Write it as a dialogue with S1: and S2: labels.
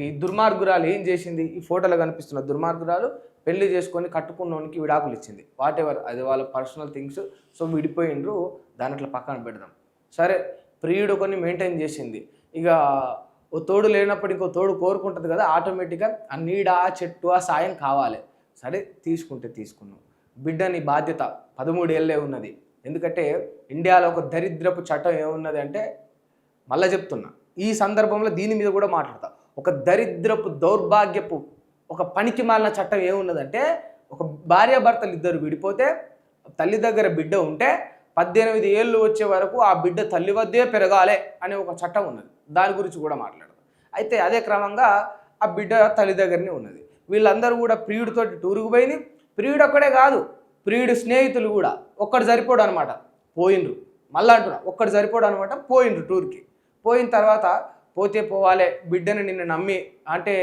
S1: ఈ దుర్మార్గురాలు ఏం చేసింది? ఈ ఫోటోలో కనిపిస్తున్న దుర్మార్గురాలు పెళ్లి చేసుకొని కట్టుకున్నోనికి విడాకులు ఇచ్చింది. వాట్ ఎవర్, అది వాళ్ళ పర్సనల్ థింగ్స్. సో విడిపోయిండ్రు, దాని అట్లా పక్కన పెడదాం. సరే, ప్రియుడు కొన్ని మెయింటైన్ చేసింది. ఇక ఓ తోడు లేనప్పుడు ఇంకో తోడు కోరుకుంటుంది కదా, ఆటోమేటిక్గా ఆ నీడ, ఆ చెట్టు, ఆ సాయం కావాలి. సరే, తీసుకుంటే తీసుకున్నాం. బిడ్డ నీ బాధ్యత 13 ఏళ్ళే ఉన్నది. ఎందుకంటే ఇండియాలో ఒక దరిద్రపు చట్టం ఏమున్నది అంటే, మళ్ళీ చెప్తున్నా, ఈ సందర్భంలో దీని మీద కూడా మాట్లాడతా. ఒక దరిద్రపు దౌర్భాగ్యపు ఒక పనికి మాలిన చట్టం ఏమున్నదంటే, ఒక భార్యాభర్తలు ఇద్దరు విడిపోతే తల్లి దగ్గర బిడ్డ ఉంటే 18 ఏళ్ళు వచ్చే వరకు ఆ బిడ్డ తల్లి వద్దే పెరగాలి అనే ఒక చట్టం ఉన్నది. దాని గురించి కూడా మాట్లాడదాం. అయితే అదే క్రమంగా ఆ బిడ్డ తల్లి దగ్గరనే ఉన్నది. వీళ్ళందరూ కూడా ప్రియుడితోటి టూరుకు పోయింది. ప్రియుడు ఒక్కడే కాదు, ప్రియుడు స్నేహితులు కూడా. ఒక్కడు సరిపోడు అనమాట, పోయిండ్రు. మళ్ళీ అంటున్నా, ఒక్కడు సరిపోడు అనమాట, పోయిండ్రు టూర్కి. పోయిన తర్వాత పోతే పోవాలే, బిడ్డను నిన్ను నమ్మి అంటే